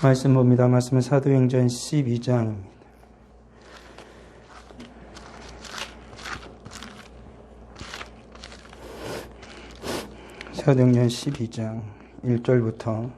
말씀 봅니다. 말씀은 사도행전 12장입니다. 사도행전 12장 1절부터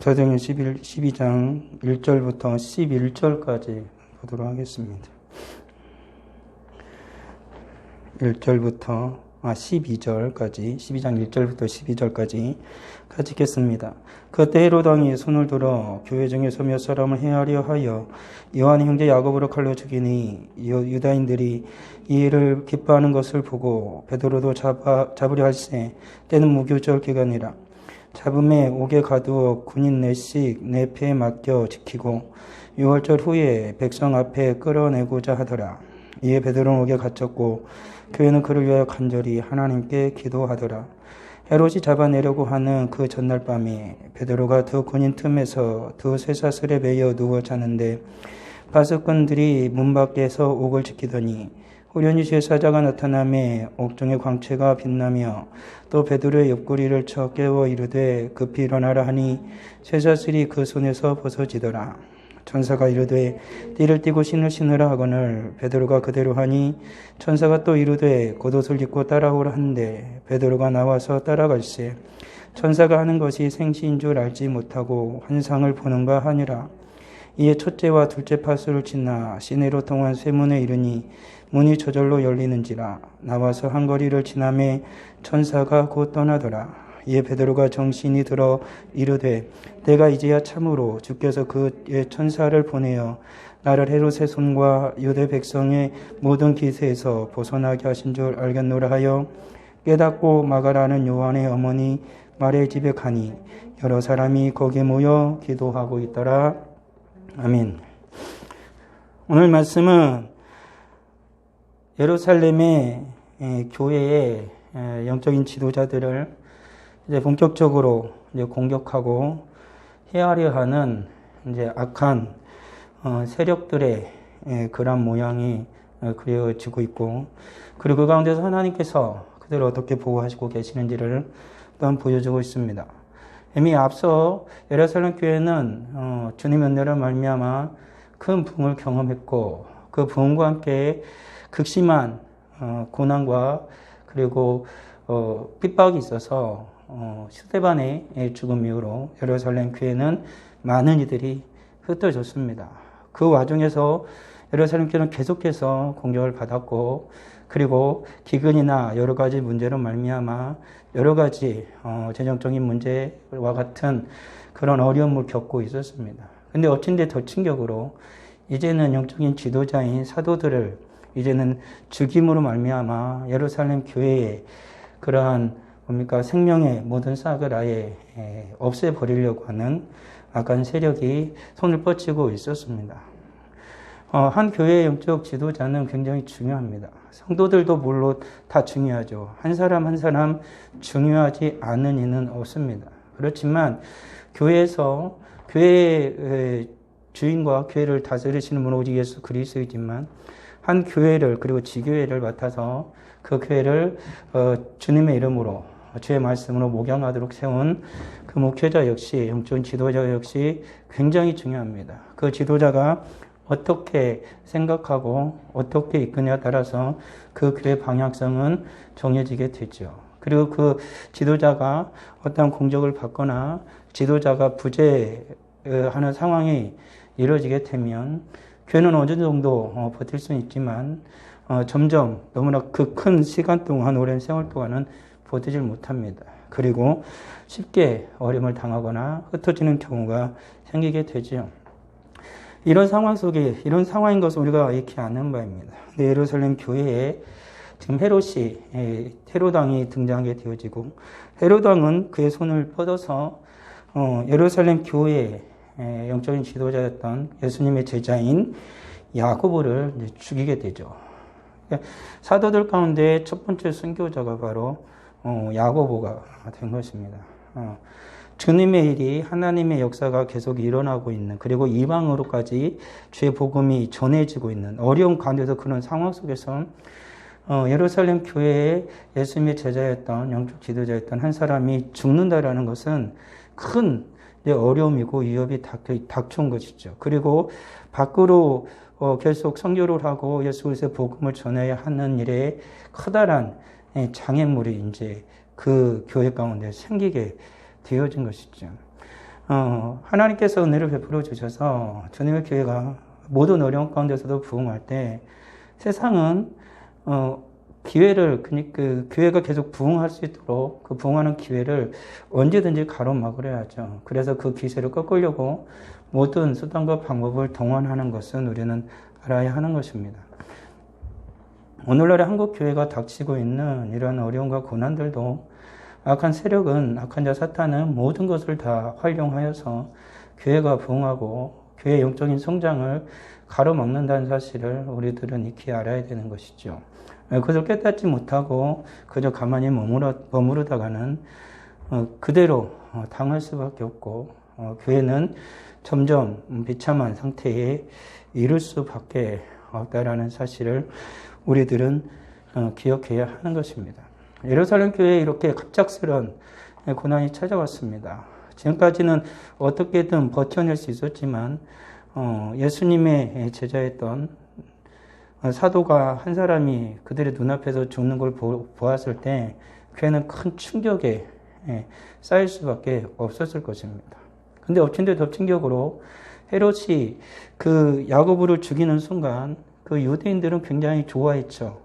사도행전 12장 1절부터 11절까지 보도록 하겠습니다. 12절까지 12장 1절부터 12절까지 같이 읽겠습니다. 그때 헤롯 왕이 손을 들어 교회 중에서 몇 사람을 해하려 하여 요한의 형제 야고보를 칼로 죽이니 유다인들이 이 일을 기뻐하는 것을 보고 베드로도 잡으려 할세 때는 무교절 기간이라. 잡음에 옥에 가두어 군인 4씩 내 패에 맡겨 지키고 6월절 후에 백성 앞에 끌어내고자 하더라. 이에 베드로는 옥에 갇혔고 교회는 그를 위하여 간절히 하나님께 기도하더라. 헤롯이 잡아내려고 하는 그 전날 밤에 베드로가 두 군인 틈에서 두 쇠사슬에 매여 누워 자는데 바스꾼들이 문 밖에서 옥을 지키더니 우연히 제사자가 나타나매 옥중의 광채가 빛나며 또 베드로의 옆구리를 쳐 깨워 이르되 급히 일어나라 하니 쇠사슬이 그 손에서 벗어지더라. 천사가 이르되 띠를 띠고 신을 신으라 하거늘 베드로가 그대로 하니 천사가 또 이르되 겉옷을 입고 따라오라 하는데 베드로가 나와서 따라갈세 천사가 하는 것이 생시인 줄 알지 못하고 환상을 보는가 하니라. 이에 첫째와 둘째 파수를 지나 시내로 통한 쇠문에 이르니 문이 저절로 열리는지라. 나와서 한 거리를 지나매 천사가 곧 떠나더라. 이에 베드로가 정신이 들어 이르되 내가 이제야 참으로 주께서 그의 천사를 보내어 나를 헤롯의 손과 유대 백성의 모든 기세에서 벗어나게 하신 줄 알겠노라 하여 깨닫고 마가라는 요한의 어머니 마리아의 집에 가니 여러 사람이 거기에 모여 기도하고 있더라. 아멘. 오늘 말씀은 예루살렘의 교회의 영적인 지도자들을 이제 본격적으로 이제 공격하고 해하려 하는 이제 악한 세력들의 그런 모양이 그려지고 있고, 그리고 그 가운데서 하나님께서 그들을 어떻게 보호하시고 계시는지를 또한 보여주고 있습니다. 이미 앞서 예루살렘 교회는 주님의 은혜로 말미암아 큰 부흥을 경험했고, 그 부흥과 함께 극심한 고난과 그리고 핍박이 있어서 스데반의 죽음 이후로 예루살렘 교회는 많은 이들이 흩어졌습니다. 그 와중에서 예루살렘 교회는 계속해서 공격을 받았고, 그리고 기근이나 여러 가지 문제로 말미암아 여러 가지 재정적인 문제와 같은 그런 어려움을 겪고 있었습니다. 근데 어쩐데 더 충격으로 이제는 영적인 지도자인 사도들을 이제는 죽임으로 말미암아 예루살렘 교회의 그러한 생명의 모든 싹을 아예 없애버리려고 하는 악한 세력이 손을 뻗치고 있었습니다. 한 교회의 영적 지도자는 굉장히 중요합니다. 성도들도 물론 다 중요하죠. 한 사람 한 사람 중요하지 않은 이는 없습니다. 그렇지만 교회에서 교회의 주인과 교회를 다스리시는 분은 오직 예수 그리스도이지만 한 교회를 그리고 지교회를 맡아서 그 교회를 주님의 이름으로 주의 말씀으로 목양하도록 세운 그 목회자 역시, 영적인 지도자 역시 굉장히 중요합니다. 그 지도자가 어떻게 생각하고 어떻게 이끄냐에 따라서 그 교회의 방향성은 정해지게 되죠. 그리고 그 지도자가 어떤 공격을 받거나 지도자가 부재하는 상황이 이루어지게 되면 교회는 어느 정도 버틸 수는 있지만 점점 너무나 그 큰 시간 동안, 오랜 세월 동안은 버티질 못합니다. 그리고 쉽게 어려움을 당하거나 흩어지는 경우가 생기게 되죠. 이런 상황 속에, 이런 상황인 것을 우리가 익히 아는 바입니다. 근데 예루살렘 교회에 지금 헤롯 왕이 등장하게 되어지고, 헤롯 왕은 그의 손을 뻗어서 예루살렘 교회의 영적인 지도자였던 예수님의 제자인 야고보를 죽이게 되죠. 사도들 가운데 첫 번째 순교자가 바로 야고보가 된 것입니다. 주님의 일이 하나님의 역사가 계속 일어나고 있는, 그리고 이방으로까지 주의 복음이 전해지고 있는 어려운 가운데서 그런 상황 속에서 예루살렘 교회에 예수님의 제자였던 영적 지도자였던 한 사람이 죽는다라는 것은 큰 어려움이고 위협이 닥쳐온 것이죠. 그리고 밖으로 계속 선교를 하고 예수 그리스도의 복음을 전해야 하는 일에 커다란 장애물이 이제 그 교회 가운데 생기게 되어진 것이죠. 하나님께서 은혜를 베풀어 주셔서 주님의 교회가 모든 어려운 가운데서도 부흥할 때 세상은 기회를, 그 교회가 계속 부흥할 수 있도록 그 부흥하는 기회를 언제든지 가로막으려 하죠. 그래서 그 기세를 꺾으려고 모든 수단과 방법을 동원하는 것은 우리는 알아야 하는 것입니다. 오늘날의 한국 교회가 닥치고 있는 이러한 어려움과 고난들도 악한 세력은, 악한 자 사탄은 모든 것을 다 활용하여서 교회가 부흥하고 교회의 영적인 성장을 가로막는다는 사실을 우리들은 익히 알아야 되는 것이죠. 그것을 깨닫지 못하고 그저 가만히 머무르다가는 그대로 당할 수밖에 없고 교회는 점점 비참한 상태에 이를 수밖에 없다라는 사실을 우리들은 기억해야 하는 것입니다. 예루살렘 교회에 이렇게 갑작스런 고난이 찾아왔습니다. 지금까지는 어떻게든 버텨낼 수 있었지만 예수님의 제자였던 사도가 한 사람이 그들의 눈앞에서 죽는 걸 보았을 때 교회는 큰 충격에 쌓일 수밖에 없었을 것입니다. 근데 엎친 데 덮친 격으로 헤롯이 그 야고보를 죽이는 순간 그 유대인들은 굉장히 좋아했죠.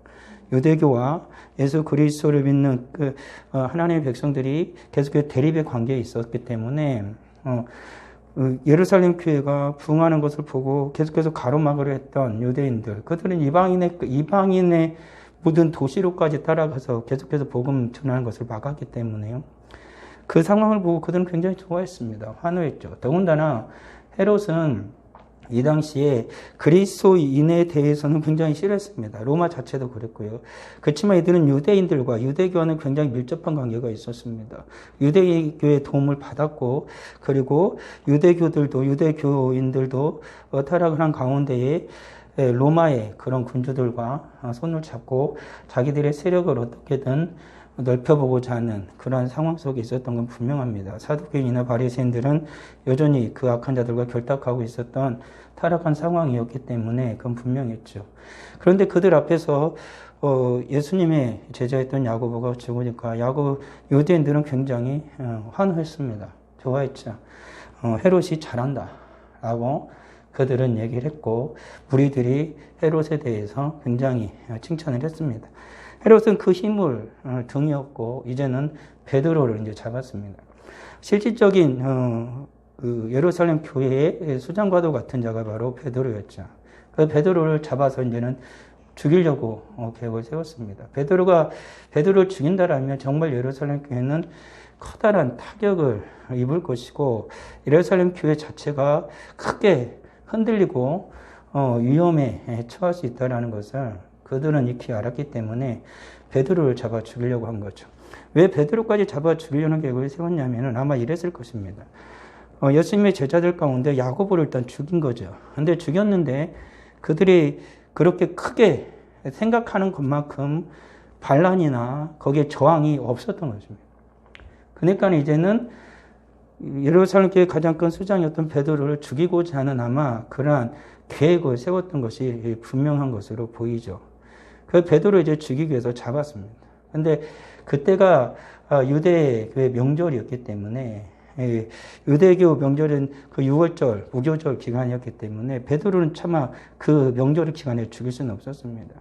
유대교와 예수 그리스도를 믿는 그 하나님의 백성들이 계속해서 대립의 관계에 있었기 때문에 예루살렘 교회가 부흥하는 것을 보고 계속해서 가로막으려 했던 유대인들, 그들은 이방인의 모든 도시로까지 따라가서 계속해서 복음 전하는 것을 막았기 때문에요. 그 상황을 보고 그들은 굉장히 좋아했습니다. 환호했죠. 더군다나 헤롯은 이 당시에 그리스도인에 대해서는 굉장히 싫어했습니다. 로마 자체도 그랬고요. 그렇지만 이들은 유대인들과 유대교와는 굉장히 밀접한 관계가 있었습니다. 유대교의 도움을 받았고, 그리고 유대교인들도 타락을 한 가운데에 로마의 그런 군주들과 손을 잡고 자기들의 세력을 어떻게든 넓혀보고자 하는 그런 상황 속에 있었던 건 분명합니다. 사두개인이나 바리새인들은 여전히 그 악한 자들과 결탁하고 있었던 타락한 상황이었기 때문에 그건 분명했죠. 그런데 그들 앞에서 예수님의 제자였던 야고보가 죽으니까 유대인들은 굉장히 환호했습니다. 좋아했죠. 헤롯이 잘한다 라고 그들은 얘기를 했고, 무리들이 헤롯에 대해서 굉장히 칭찬을 했습니다. 헤롯은 그 힘을 등이었고 이제는 베드로를 이제 잡았습니다. 실질적인 그 예루살렘 교회의 수장과도 같은 자가 바로 베드로였죠. 그 베드로를 잡아서 이제는 죽이려고 계획을 세웠습니다. 베드로를 죽인다라면 정말 예루살렘 교회는 커다란 타격을 입을 것이고 예루살렘 교회 자체가 크게 흔들리고 위험에 처할 수 있다는 것을 그들은 익히 알았기 때문에 베드로를 잡아 죽이려고 한 거죠. 왜 베드로까지 잡아 죽이려는 계획을 세웠냐면 아마 이랬을 것입니다. 예수님의 제자들 가운데 야고보를 일단 죽인 거죠. 근데 죽였는데 그들이 그렇게 크게 생각하는 것만큼 반란이나 거기에 저항이 없었던 것입니다. 그러니까 이제는 예루살렘 교회 가장 큰 수장이었던 베드로를 죽이고자 하는 아마 그러한 계획을 세웠던 것이 분명한 것으로 보이죠. 그 베드로를 이제 죽이기 위해서 잡았습니다. 근데 그때가 유대교의 명절이었기 때문에 유대교 명절은 그 6월절, 무교절 기간이었기 때문에 베드로는 차마 그 명절 기간에 죽일 수는 없었습니다.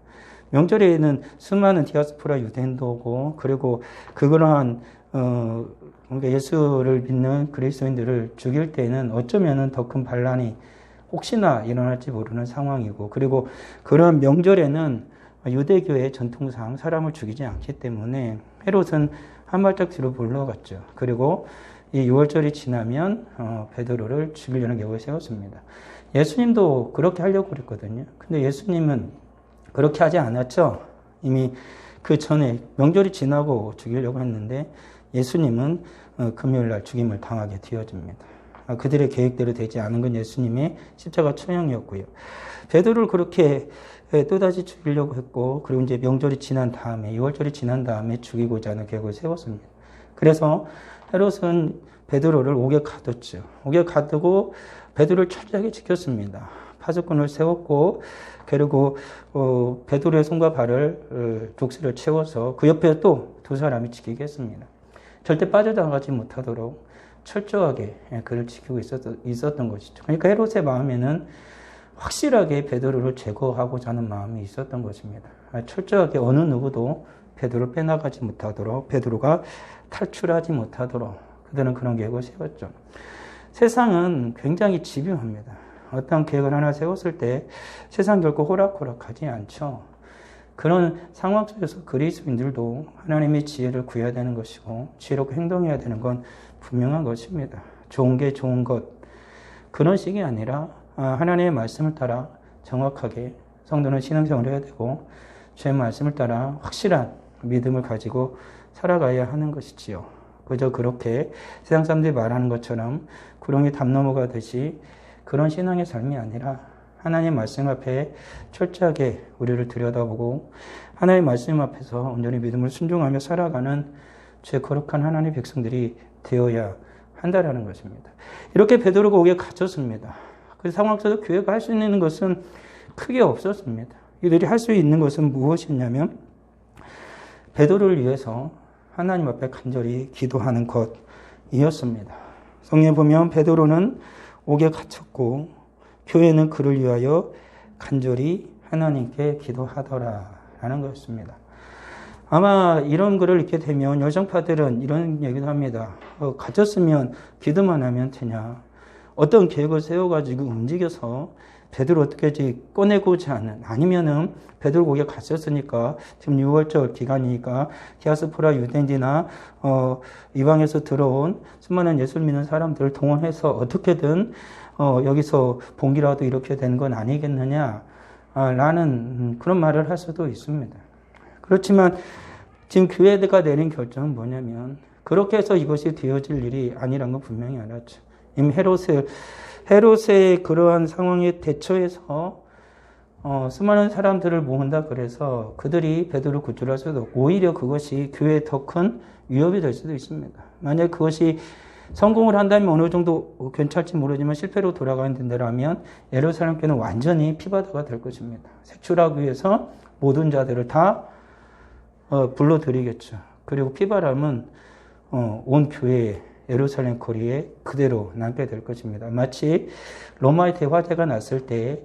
명절에는 수많은 디아스포라 유대인도 오고, 그리고 그러한 그러니까 예수를 믿는 그리스도인들을 죽일 때는 어쩌면은 더 큰 반란이 혹시나 일어날지 모르는 상황이고, 그리고 그런 명절에는 유대교의 전통상 사람을 죽이지 않기 때문에 헤롯은 한 발짝 뒤로 물러갔죠. 그리고 이 6월절이 지나면 베드로를 죽이려는 계획을 세웠습니다. 예수님도 그렇게 하려고 그랬거든요. 근데 예수님은 그렇게 하지 않았죠. 이미 그 전에 명절이 지나고 죽이려고 했는데 예수님은 금요일 날 죽임을 당하게 되어집니다. 그들의 계획대로 되지 않은 건 예수님의 십자가 처형이었고요. 베드로를 그렇게 또다시 죽이려고 했고, 그리고 이제 명절이 지난 다음에, 6월절이 지난 다음에 죽이고자 하는 계획을 세웠습니다. 그래서 헤롯은 베드로를 옥에 가뒀죠. 옥에 가두고 베드로를 철저하게 지켰습니다. 파수꾼을 세웠고, 그리고 베드로의 손과 발을 족쇄를 채워서 그 옆에 또 두 사람이 지키게 했습니다. 절대 빠져나가지 못하도록 철저하게 그를 지키고 있었던 것이죠. 그러니까 헤롯의 마음에는 확실하게 베드로를 제거하고자 하는 마음이 있었던 것입니다. 철저하게 어느 누구도 베드로를 빼나가지 못하도록, 베드로가 탈출하지 못하도록 그들은 그런 계획을 세웠죠. 세상은 굉장히 집요합니다. 어떤 계획을 하나 세웠을 때 세상 결코 호락호락하지 않죠. 그런 상황 속에서 그리스도인들도 하나님의 지혜를 구해야 되는 것이고 지혜롭게 행동해야 되는 건 분명한 것입니다. 좋은 게 좋은 것, 그런 식이 아니라 하나님의 말씀을 따라 정확하게 성도는 신앙생활을 해야 되고 주의 말씀을 따라 확실한 믿음을 가지고 살아가야 하는 것이지요. 그저 그렇게 세상 사람들이 말하는 것처럼 구렁이 담 넘어가듯이 그런 신앙의 삶이 아니라 하나님 말씀 앞에 철저하게 우리를 들여다보고 하나님 말씀 앞에서 온전히 믿음을 순종하며 살아가는 주의 거룩한 하나님의 백성들이 되어야 한다라는 것입니다. 이렇게 베드로가 옥에 갇혔습니다. 그 상황 속에서 교회가 할 수 있는 것은 크게 없었습니다. 이들이 할 수 있는 것은 무엇이었냐면 베드로를 위해서 하나님 앞에 간절히 기도하는 것이었습니다. 성경에 보면 베드로는 옥에 갇혔고 교회는 그를 위하여 간절히 하나님께 기도하더라라는 것입니다. 아마 이런 글을 읽게 되면 열정파들은 이런 얘기도 합니다. 갇혔으면 기도만 하면 되냐. 어떤 계획을 세워가지고 움직여서 베드로 어떻게지 꺼내고자 하는, 아니면은 베드로 거기에 갔었으니까 지금 6월절 기간이니까 디아스포라 유대인이나 이방에서 들어온 수많은 예수를 믿는 사람들을 동원해서 어떻게든 여기서 봉기라도 이렇게 된 건 아니겠느냐 라는 그런 말을 할 수도 있습니다. 그렇지만 지금 교회가 내린 결정은 뭐냐면 그렇게 해서 이것이 되어질 일이 아니란 건 분명히 알았죠. 이미 헤롯의 그러한 상황에 대처해서 수많은 사람들을 모은다 그래서 그들이 베드로를 구출할 수도 없고 오히려 그것이 교회에 더 큰 위협이 될 수도 있습니다. 만약 그것이 성공을 한다면 어느 정도 괜찮을지 모르지만 실패로 돌아가는 예루살렘교회는 완전히 피바다가 될 것입니다. 색출하기 위해서 모든 자들을 다 불러들이겠죠. 그리고 피바람은 온 교회에 예루살렘 거리에 그대로 남게 될 것입니다. 마치 로마의 대화재가 났을 때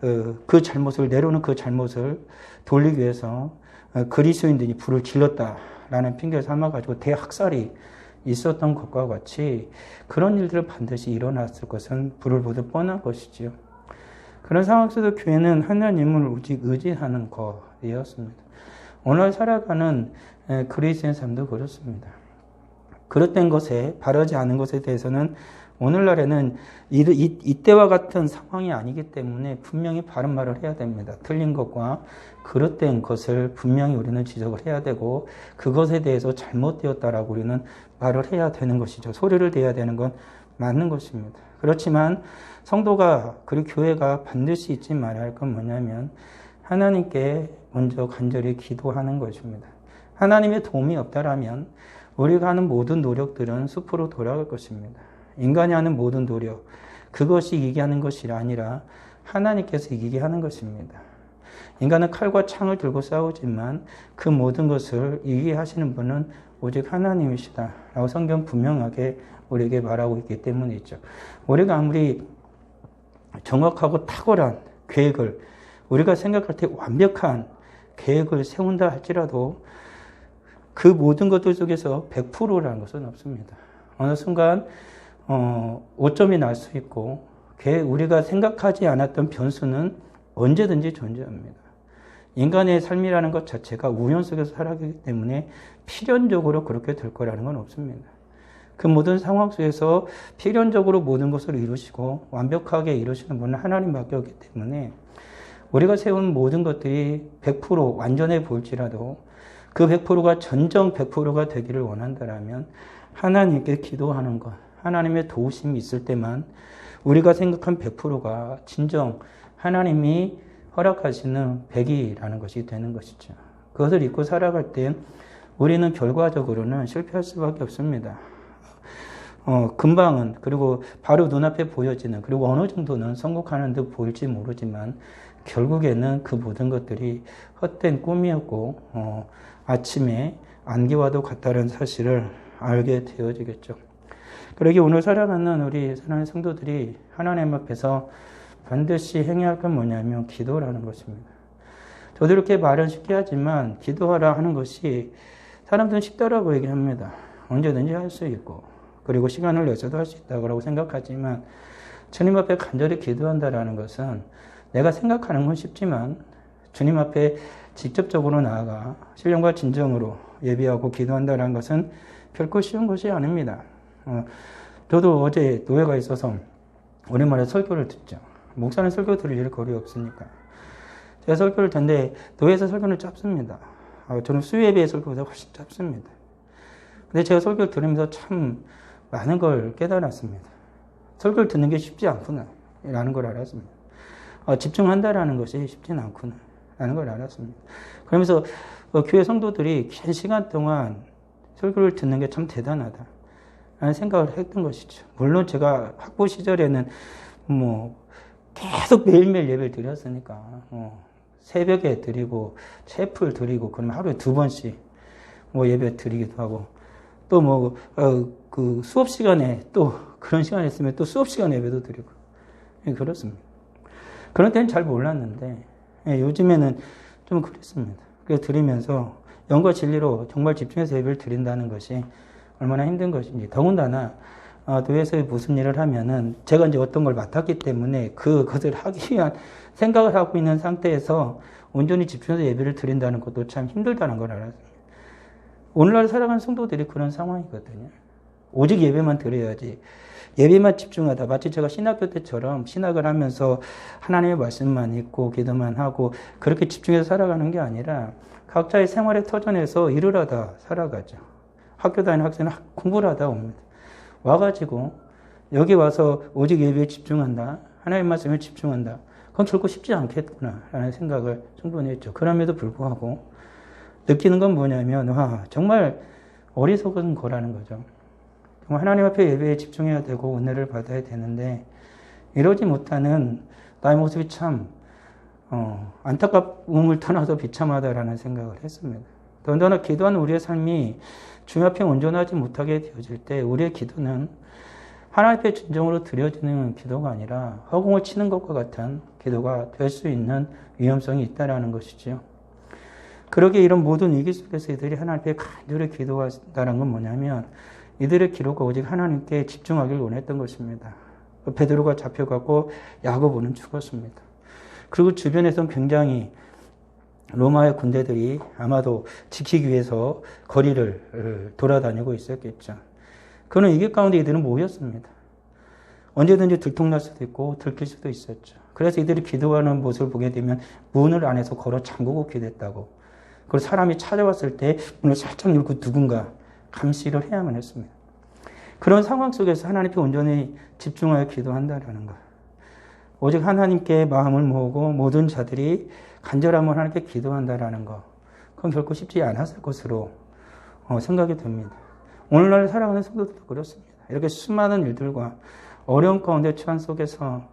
그 잘못을 내려오는 그 잘못을 돌리기 위해서 그리스도인들이 불을 질렀다라는 핑계를 삼아가지고 대학살이 있었던 것과 같이 그런 일들은 반드시 일어났을 것은 불을 보듯 뻔한 것이지요. 그런 상황 속에서 교회는 하나님을 오직 의지하는 것이었습니다. 오늘 살아가는 그리스도인 삶도 그렇습니다. 그릇된 것에 바르지 않은 것에 대해서는 오늘날에는 이때와 같은 상황이 아니기 때문에 분명히 바른 말을 해야 됩니다. 틀린 것과 그릇된 것을 분명히 우리는 지적을 해야 되고 그것에 대해서 잘못되었다라고 우리는 말을 해야 되는 것이죠. 소리를 내야 되는 건 맞는 것입니다. 그렇지만 성도가 그리고 교회가 반드시 잊지 말아야 할 건 뭐냐면 하나님께 먼저 간절히 기도하는 것입니다. 하나님의 도움이 없다라면 우리가 하는 모든 노력들은 숲으로 돌아갈 것입니다. 인간이 하는 모든 노력, 그것이 이기게 하는 것이 아니라 하나님께서 이기게 하는 것입니다. 인간은 칼과 창을 들고 싸우지만 그 모든 것을 이기게 하시는 분은 오직 하나님이시다 라고 성경 분명하게 우리에게 말하고 있기 때문이죠. 우리가 아무리 정확하고 탁월한 계획을, 우리가 생각할 때 완벽한 계획을 세운다 할지라도 그 모든 것들 속에서 100%라는 것은 없습니다. 어느 순간 오점이 날 수 있고 우리가 생각하지 않았던 변수는 언제든지 존재합니다. 인간의 삶이라는 것 자체가 우연 속에서 살아가기 때문에 필연적으로 그렇게 될 거라는 건 없습니다. 그 모든 상황 속에서 필연적으로 모든 것을 이루시고 완벽하게 이루시는 분은 하나님밖에 없기 때문에 우리가 세운 모든 것들이 100% 완전해 보일지라도 그 100%가 전정 100%가 되기를 원한다면 하나님께 기도하는 것, 하나님의 도우심이 있을 때만 우리가 생각한 100%가 진정 하나님이 허락하시는 100이라는 것이 되는 것이죠. 그것을 잊고 살아갈 땐 우리는 결과적으로는 실패할 수밖에 없습니다. 금방은, 그리고 바로 눈앞에 보여지는, 그리고 어느 정도는 성공하는 듯 보일지 모르지만 결국에는 그 모든 것들이 헛된 꿈이었고 아침에 안개와도 같다는 사실을 알게 되어지겠죠. 그러기 오늘 살아가는 우리 사랑하는 성도들이 하나님 앞에서 반드시 행해야 할 건 뭐냐면 기도라는 것입니다. 저도 이렇게 말은 쉽게 하지만 기도하라 하는 것이 사람들은 쉽다라고 얘기합니다. 언제든지 할 수 있고 그리고 시간을 내서도 할 수 있다고 생각하지만 주님 앞에 간절히 기도한다라는 것은 내가 생각하는 건 쉽지만 주님 앞에 직접적으로 나아가 신령과 진정으로 예비하고 기도한다는 것은 결코 쉬운 것이 아닙니다. 저도 어제 노예가 있어서 오랜만에 설교를 듣죠. 목사는 설교 들을 일 거리 없으니까. 제가 설교를 듣는데 노예에서 설교는 짧습니다. 저는 수예배의 설교보다 훨씬 짧습니다. 근데 제가 설교를 들으면서 참 많은 걸 깨달았습니다. 설교를 듣는 게 쉽지 않구나 라는 걸 알았습니다. 집중한다라는 것이 쉽지는 않구나 라는 걸 알았습니다. 그러면서 교회 성도들이 긴 시간 동안 설교를 듣는 게 참 대단하다 라는 생각을 했던 것이죠. 물론 제가 학부 시절에는 계속 매일매일 예배를 드렸으니까 새벽에 드리고 채플 드리고 그러면 하루에 2번씩 예배 드리기도 하고 또 그 수업 시간에 또 그런 시간이 있으면 또 수업 시간 예배도 드리고 그렇습니다. 그런 때는 잘 몰랐는데 요즘에는 좀 그렇습니다. 그래서 드리면서 영과 진리로 정말 집중해서 예배를 드린다는 것이 얼마나 힘든 것인지, 더군다나 교회에서 무슨 일을 하면은 제가 이제 어떤 걸 맡았기 때문에 그것을 하기 위한 생각을 하고 있는 상태에서 온전히 집중해서 예배를 드린다는 것도 참 힘들다는 걸 알았습니다. 오늘날 살아가는 성도들이 그런 상황이거든요. 오직 예배만 드려야지. 예배만 집중하다. 마치 제가 신학교 때처럼 신학을 하면서 하나님의 말씀만 읽고 기도만 하고 그렇게 집중해서 살아가는 게 아니라 각자의 생활의 터전에서 일을 하다 살아가죠. 학교 다니는 학생은 공부를 하다 옵니다. 와가지고 여기 와서 오직 예배에 집중한다. 하나님의 말씀에 집중한다. 그건 결코 쉽지 않겠구나 라는 생각을 충분히 했죠. 그럼에도 불구하고 느끼는 건 뭐냐면 정말 어리석은 거라는 거죠. 정말 하나님 앞에 예배에 집중해야 되고 은혜를 받아야 되는데 이러지 못하는 나의 모습이 참 안타까움을 떠나서 비참하다라는 생각을 했습니다. 더군다나 기도하는 우리의 삶이 주님 앞에 온전하지 못하게 되어질 때 우리의 기도는 하나님 앞에 진정으로 드려지는 기도가 아니라 허공을 치는 것과 같은 기도가 될 수 있는 위험성이 있다는 것이죠. 그러기에 이런 모든 위기 속에서 이들이 하나님 앞에 간절히 기도한다는 건 뭐냐면 이들의 기도가 오직 하나님께 집중하길 원했던 것입니다. 베드로가 잡혀가고 야고보는 죽었습니다. 그리고 주변에서는 굉장히 로마의 군대들이 아마도 지키기 위해서 거리를 돌아다니고 있었겠죠. 그는 위기 가운데 이들은 모였습니다. 언제든지 들통날 수도 있고 들킬 수도 있었죠. 그래서 이들이 기도하는 모습을 보게 되면 문을 안에서 걸어 잠그고 기도했다고. 그리고 사람이 찾아왔을 때 문을 살짝 열고 누군가 감시를 해야만 했습니다. 그런 상황 속에서 하나님께 온전히 집중하여 기도한다라는 것. 오직 하나님께 마음을 모으고 모든 자들이 간절함으로 하나님께 기도한다라는 것. 그건 결코 쉽지 않았을 것으로 생각이 됩니다. 오늘날 살아가는 성도들도 그렇습니다. 이렇게 수많은 일들과 어려운 가운데 처한 속에서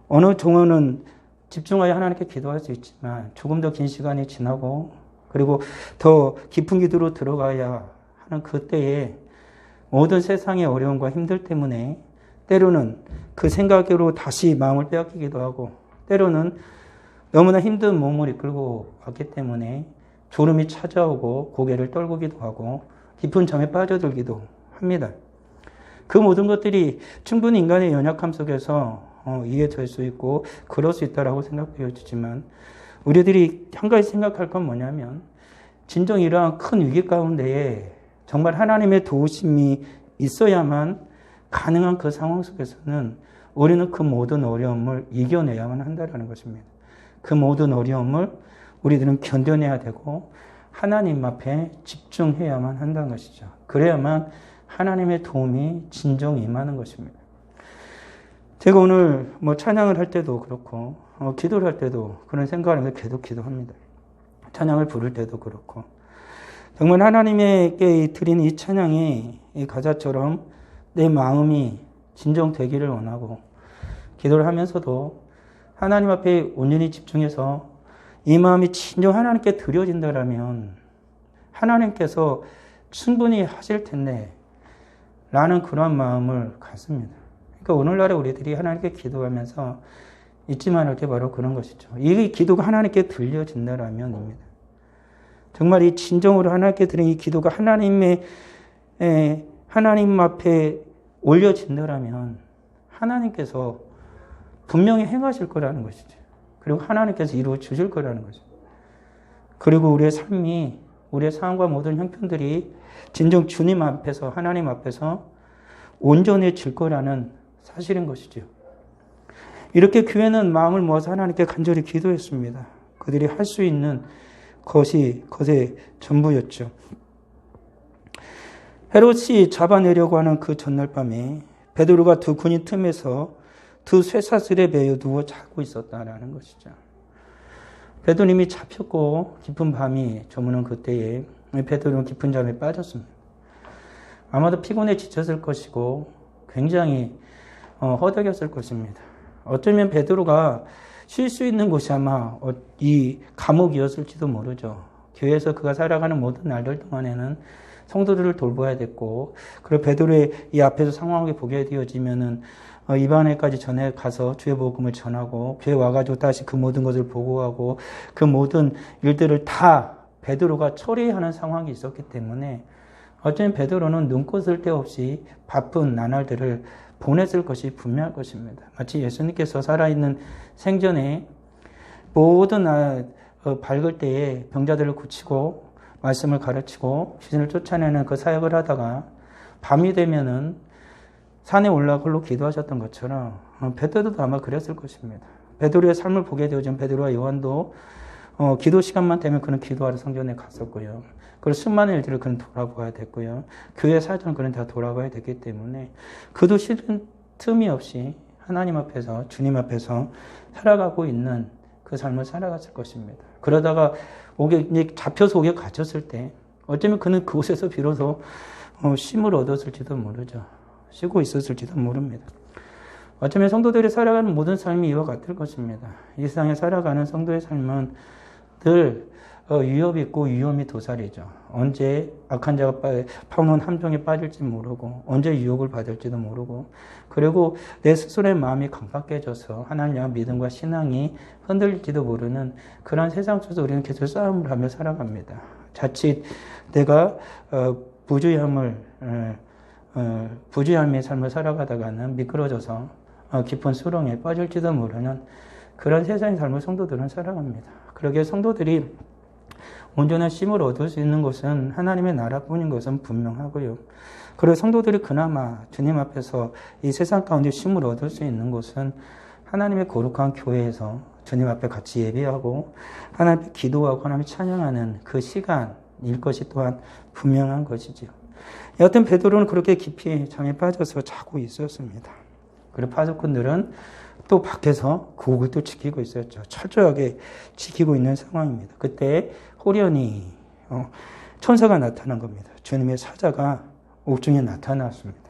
어느 종어는 집중하여 하나님께 기도할 수 있지만 조금 더 긴 시간이 지나고 그리고 더 깊은 기도로 들어가야 하는 그때에 모든 세상의 어려움과 힘들 때문에 때로는 그 생각으로 다시 마음을 빼앗기기도 하고 때로는 너무나 힘든 몸을 이끌고 왔기 때문에 졸음이 찾아오고 고개를 떨구기도 하고 깊은 잠에 빠져들기도 합니다. 그 모든 것들이 충분히 인간의 연약함 속에서 이해될 수 있고 그럴 수 있다라고 생각되어지지만 우리들이 한 가지 생각할 건 뭐냐면 진정 이러한 큰 위기 가운데에 정말 하나님의 도우심이 있어야만 가능한 그 상황 속에서는 우리는 그 모든 어려움을 이겨내야만 한다는 것입니다. 그 모든 어려움을 우리들은 견뎌내야 되고 하나님 앞에 집중해야만 한다는 것이죠. 그래야만 하나님의 도움이 진정 임하는 것입니다. 제가 오늘 찬양을 할 때도 그렇고 기도를 할 때도 그런 생각을 하면서 계속 기도합니다. 찬양을 부를 때도 그렇고 정말 하나님께 드리는 이 찬양이 이 가사처럼 내 마음이 진정되기를 원하고 기도를 하면서도 하나님 앞에 온전히 집중해서 이 마음이 진정 하나님께 드려진다라면 하나님께서 충분히 하실 텐데 라는 그런 마음을 갖습니다. 그러니까 오늘날에 우리들이 하나님께 기도하면서 잊지 말할 게 바로 그런 것이죠. 이 기도가 하나님께 들려진다라면입니다. 정말 이 진정으로 하나님께 드린 이 기도가 하나님 앞에 올려진다라면 하나님께서 분명히 행하실 거라는 것이죠. 그리고 하나님께서 이루어 주실 거라는 거죠. 그리고 우리의 삶이, 우리의 상황과 모든 형편들이 진정 주님 앞에서, 하나님 앞에서 온전해질 거라는 사실인 것이죠. 이렇게 교회는 마음을 모아서 하나님께 간절히 기도했습니다. 그들이 할 수 있는 것의 전부였죠. 헤롯이 잡아내려고 하는 그 전날 밤에 베드로가 두 군인 틈에서 두 쇠사슬에 매여 누워 자고 있었다라는 것이죠. 베드로님이 잡혔고 깊은 밤이 저무는 그때에 베드로는 깊은 잠에 빠졌습니다. 아마도 피곤해 지쳤을 것이고 굉장히 허덕였을 것입니다. 어쩌면 베드로가 쉴 수 있는 곳이 아마 이 감옥이었을지도 모르죠. 교회에서 그가 살아가는 모든 날들 동안에는 성도들을 돌봐야 됐고, 그리고 베드로의 이 앞에서 상황을 보게 되어지면은 이방인에까지 전해 가서 주의 복음을 전하고 교회 와가지고 다시 그 모든 것을 보고하고 그 모든 일들을 다 베드로가 처리하는 상황이 있었기 때문에 어쩌면 베드로는 눈꽃을 데 없이 바쁜 나날들을 보냈을 것이 분명할 것입니다. 마치 예수님께서 살아있는 생전에 모든 밝을 때에 병자들을 고치고 말씀을 가르치고 귀신을 쫓아내는 그 사역을 하다가 밤이 되면은 산에 올라가 홀로 기도하셨던 것처럼 베드로도 아마 그랬을 것입니다. 베드로의 삶을 보게 되어진 베드로와 요한도 기도 시간만 되면 그는 기도하러 성전에 갔었고요. 그리고 수많은 일들을 그는 돌아봐야 됐고요. 교회 사정을 그는 다 돌아봐야 됐기 때문에 그도 쉬는 틈이 없이 하나님 앞에서, 주님 앞에서 살아가고 있는 그 삶을 살아갔을 것입니다. 그러다가 잡혀서 옥에 갇혔을 때 어쩌면 그는 그곳에서 비로소 쉼을 얻었을지도 모르죠. 쉬고 있었을지도 모릅니다. 어쩌면 성도들이 살아가는 모든 삶이 이와 같을 것입니다. 이 세상에 살아가는 성도의 삶은 늘 위협이 있고 위험이 도살이죠. 언제 악한 자가 파놓은 함정에 빠질지 모르고 언제 유혹을 받을지도 모르고 그리고 내 스스로의 마음이 강박해져서 하나님 향한 믿음과 신앙이 흔들릴지도 모르는 그런 세상 속에서 우리는 계속 싸움을 하며 살아갑니다. 자칫 내가 부주의함의 삶을 살아가다가는 미끄러져서 깊은 수렁에 빠질지도 모르는 그런 세상의 삶을 성도들은 살아갑니다. 그러기에 성도들이 온전한 쉼을 얻을 수 있는 것은 하나님의 나라뿐인 것은 분명하고요. 그리고 성도들이 그나마 주님 앞에서 이 세상 가운데 쉼을 얻을 수 있는 것은 하나님의 거룩한 교회에서 주님 앞에 같이 예배하고 하나님 앞에 기도하고 하나님 찬양하는 그 시간일 것이 또한 분명한 것이죠. 여하튼 베드로는 그렇게 깊이 잠에 빠져서 자고 있었습니다. 그리고 파수꾼들은 또 밖에서 그 옥을 또 지키고 있었죠. 철저하게 지키고 있는 상황입니다. 그때 호련히 천사가 나타난 겁니다. 주님의 사자가 옥중에 나타났습니다.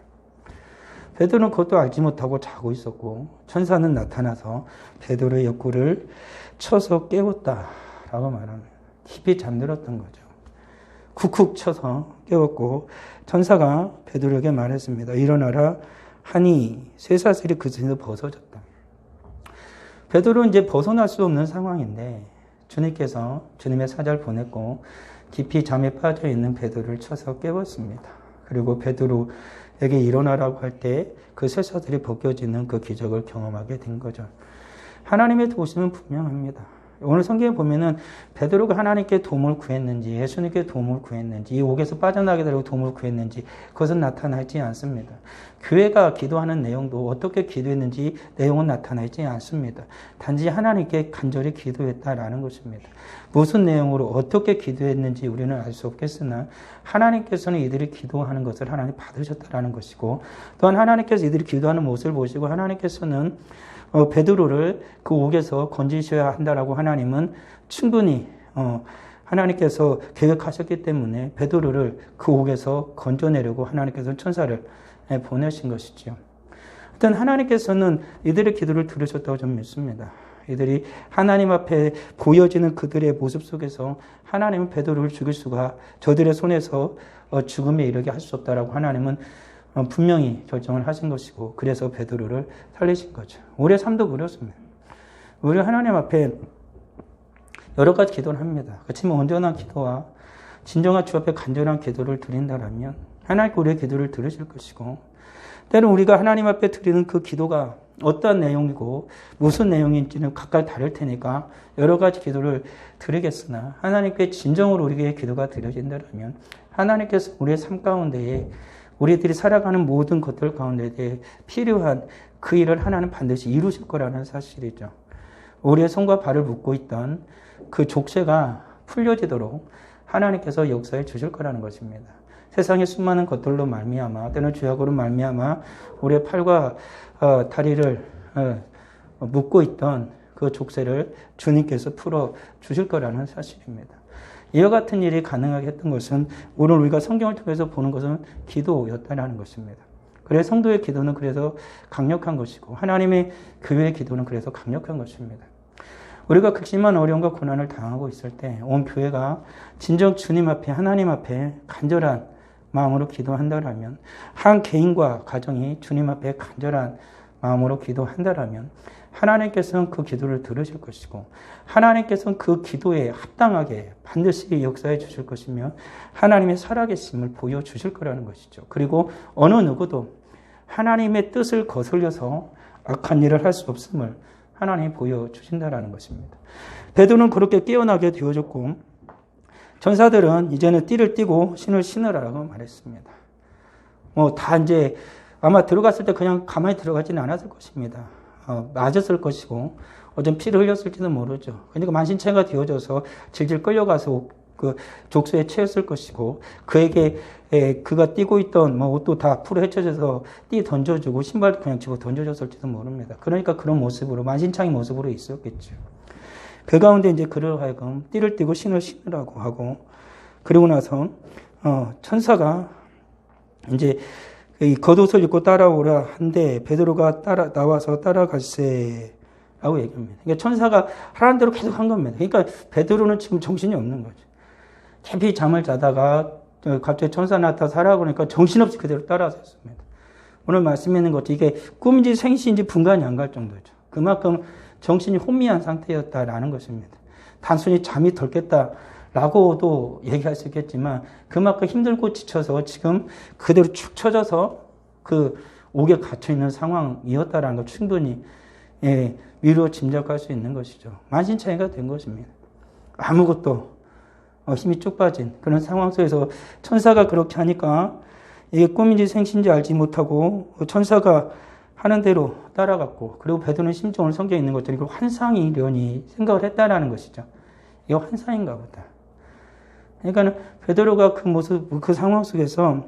베드로는 그것도 알지 못하고 자고 있었고 천사는 나타나서 베드로의 옆구리를 쳐서 깨웠다라고 말합니다. 깊이 잠들었던 거죠. 쿡쿡 쳐서 깨웠고 천사가 베드로에게 말했습니다. 일어나라 하니 쇠사슬이 그 손에서 벗어졌다. 베드로는 이제 벗어날 수 없는 상황인데 주님께서 주님의 사자를 보냈고 깊이 잠에 빠져 있는 베드로를 쳐서 깨웠습니다. 그리고 베드로에게 일어나라고 할 때 그 쇠사슬이 벗겨지는 그 기적을 경험하게 된 거죠. 하나님의 도우심은 분명합니다. 오늘 성경에 보면은 베드로가 하나님께 도움을 구했는지 예수님께 도움을 구했는지 이 옥에서 빠져나게 되려고 도움을 구했는지 그것은 나타나지 않습니다. 교회가 기도하는 내용도 어떻게 기도했는지 내용은 나타나지 않습니다. 단지 하나님께 간절히 기도했다라는 것입니다. 무슨 내용으로 어떻게 기도했는지 우리는 알 수 없겠으나 하나님께서는 이들이 기도하는 것을 하나님 받으셨다라는 것이고 또한 하나님께서 이들이 기도하는 모습을 보시고 하나님께서는 베드로를 그 옥에서 건지셔야 한다라고 하나님은 충분히 하나님께서 계획하셨기 때문에 베드로를 그 옥에서 건져내려고 하나님께서 천사를 보내신 것이죠. 일단 하나님께서는 이들의 기도를 들으셨다고 저는 믿습니다. 이들이 하나님 앞에 보여지는 그들의 모습 속에서 하나님은 베드로를 죽일 수가 저들의 손에서 죽음에 이르게 할 수 없다라고 하나님은 분명히 결정을 하신 것이고 그래서 베드로를 살리신 거죠. 우리의 삶도 그렇습니다. 우리 하나님 앞에 여러 가지 기도를 합니다. 그렇지만 온전한 기도와 진정한 주 앞에 간절한 기도를 드린다라면 하나님께 우리의 기도를 들으실 것이고 때로는 우리가 하나님 앞에 드리는 그 기도가 어떠한 내용이고 무슨 내용인지는 각각 다를 테니까 여러 가지 기도를 드리겠으나 하나님께 진정으로 우리의 기도가 드려진다면 하나님께서 우리의 삶 가운데에 우리들이 살아가는 모든 것들 가운데 필요한 그 일을 하나는 반드시 이루실 거라는 사실이죠. 우리의 손과 발을 묶고 있던 그 족쇄가 풀려지도록 하나님께서 역사해 주실 거라는 것입니다. 세상의 수많은 것들로 말미암아 때는 죄악으로 말미암아 우리의 팔과 다리를 묶고 있던 그 족쇄를 주님께서 풀어 주실 거라는 사실입니다. 이와 같은 일이 가능하게 했던 것은 오늘 우리가 성경을 통해서 보는 것은 기도였다는 것입니다. 그래서 성도의 기도는 그래서 강력한 것이고 하나님의 교회의 기도는 그래서 강력한 것입니다. 우리가 극심한 어려움과 고난을 당하고 있을 때 온 교회가 진정 주님 앞에 하나님 앞에 간절한 마음으로 기도한다라면 한 개인과 가정이 주님 앞에 간절한 마음으로 기도한다라면 하나님께서는 그 기도를 들으실 것이고 하나님께서는 그 기도에 합당하게 반드시 역사해 주실 것이며 하나님의 살아계심을 보여주실 거라는 것이죠. 그리고 어느 누구도 하나님의 뜻을 거슬려서 악한 일을 할 수 없음을 하나님이 보여주신다는 것입니다. 베드로는 그렇게 깨어나게 되어졌고 전사들은 이제는 띠를 띠고 신을 신으라고 말했습니다. 다 이제 아마 들어갔을 때 그냥 가만히 들어가지는 않았을 것입니다. 맞았을 것이고 어떤 피를 흘렸을지도 모르죠. 그러니까 만신창이가 되어져서 질질 끌려가서 그 족쇄에 채였을 것이고 그에게 그가 띠고 있던 옷도 다 풀어 헤쳐져서 띠 던져주고 신발도 그냥 집어 던져줬을지도 모릅니다. 그러니까 그런 모습으로 만신창이 모습으로 있었겠죠. 그 가운데 이제 그를 하여금 띠를 띠고 신을 신으라고 하고 그리고 나서 천사가 이제 이 겉옷을 입고 따라오라 한데 베드로가 나와서 따라갈세 라고 얘기합니다. 그러니까 천사가 하라는 대로 계속 한 겁니다. 그러니까 베드로는 지금 정신이 없는 거죠. 깊이 잠을 자다가 갑자기 천사 나타나서 하라고 그러니까 정신없이 그대로 따라서 했습니다. 오늘 말씀에 있는 것도 이게 꿈인지 생시인지 분간이 안 갈 정도죠. 그만큼 정신이 혼미한 상태였다라는 것입니다. 단순히 잠이 덜 깼다라고도 얘기할 수 있겠지만 그만큼 힘들고 지쳐서 지금 그대로 축 처져서 그 옥에 갇혀있는 상황이었다라는 걸 충분히 위로 짐작할 수 있는 것이죠. 만신창이가 된 것입니다. 아무것도 힘이 쭉 빠진 그런 상황 속에서 천사가 그렇게 하니까 이게 꿈인지 생신지 알지 못하고 천사가 하는 대로 따라갔고 그리고 베드로는 심지어 성경에 있는 것들이 환상이려니 생각을 했다라는 것이죠. 이거 환상인가 보다. 그러니까 베드로가 그 모습, 그 상황 속에서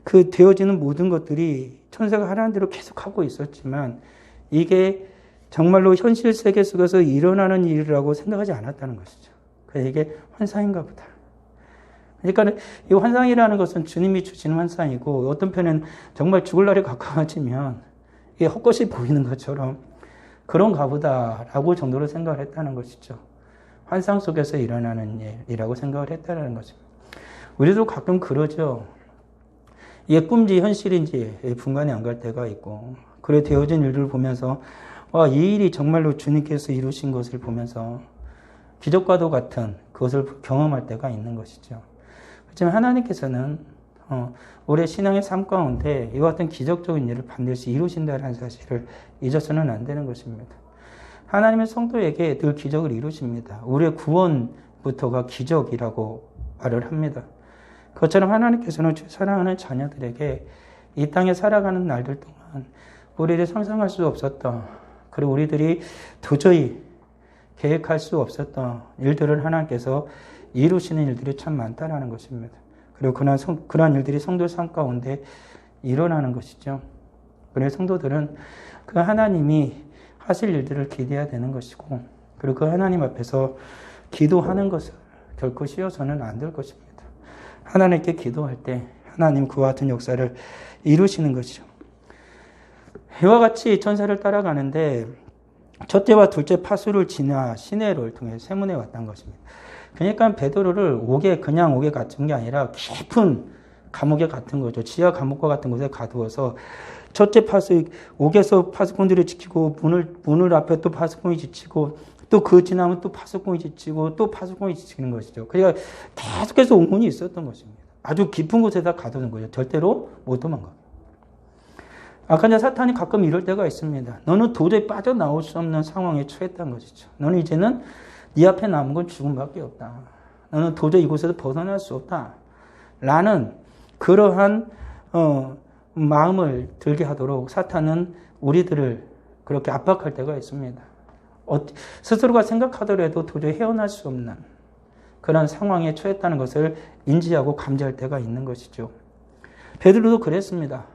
그 되어지는 모든 것들이 천사가 하라는 대로 계속 하고 있었지만 이게 정말로 현실 세계 속에서 일어나는 일이라고 생각하지 않았다는 것이죠. 그래서 이게 환상인가 보다. 그러니까 이 환상이라는 것은 주님이 주시는 환상이고 어떤 편은 정말 죽을 날이 가까워지면 이게 헛것이 보이는 것처럼 그런가 보다라고 정도로 생각을 했다는 것이죠. 환상 속에서 일어나는 일이라고 생각을 했다는 것입니다. 우리도 가끔 그러죠. 이게 꿈인지 현실인지 분간이 안 갈 때가 있고 그래 되어진 일들을 보면서 와, 이 일이 정말로 주님께서 이루신 것을 보면서 기적과도 같은 그것을 경험할 때가 있는 것이죠. 하지만 하나님께서는 우리의 신앙의 삶 가운데 이와 같은 기적적인 일을 반드시 이루신다는 사실을 잊어서는 안 되는 것입니다. 하나님의 성도에게 늘 기적을 이루십니다. 우리의 구원부터가 기적이라고 말을 합니다. 그것처럼 하나님께서는 사랑하는 자녀들에게 이 땅에 살아가는 날들 동안 우리들이 상상할 수 없었던, 그리고 우리들이 도저히 계획할 수 없었던 일들을 하나님께서 이루시는 일들이 참 많다라는 것입니다. 그리고 그러한 일들이 성도의 삶 가운데 일어나는 것이죠. 그래서 성도들은 그 하나님이 하실 일들을 기대해야 되는 것이고, 그리고 그 하나님 앞에서 기도하는 것을 결코 쉬어서는 안 될 것입니다. 하나님께 기도할 때 하나님 그와 같은 역사를 이루시는 것이죠. 해와 같이 천사를 따라가는데 첫째와 둘째 파수를 지나 시내를 통해 세문에 왔다는 것입니다. 그러니까 베드로를 그냥 옥에 갇은 게 아니라 깊은 감옥에 갇은 거죠. 지하 감옥과 같은 곳에 가두어서 첫째 파수, 옥에서 파수꾼들이 지키고 문을 앞에 또 파수꾼이 지치고 또 그 지나면 또 파수꾼이 지치고 또 파수꾼이 지치는 것이죠. 그러니까 계속해서 옥문이 있었던 것입니다. 아주 깊은 곳에다 가두는 거예요. 절대로 못 도망가요. 아까 이제 사탄이 가끔 이럴 때가 있습니다. 너는 도저히 빠져나올 수 없는 상황에 처했다는 것이죠. 너는 이제는 네 앞에 남은 건 죽음밖에 없다. 너는 도저히 이곳에서 벗어날 수 없다. 라는 그러한 마음을 들게 하도록 사탄은 우리들을 그렇게 압박할 때가 있습니다. 스스로가 생각하더라도 도저히 헤어날 수 없는 그런 상황에 처했다는 것을 인지하고 감지할 때가 있는 것이죠. 베드로도 그랬습니다.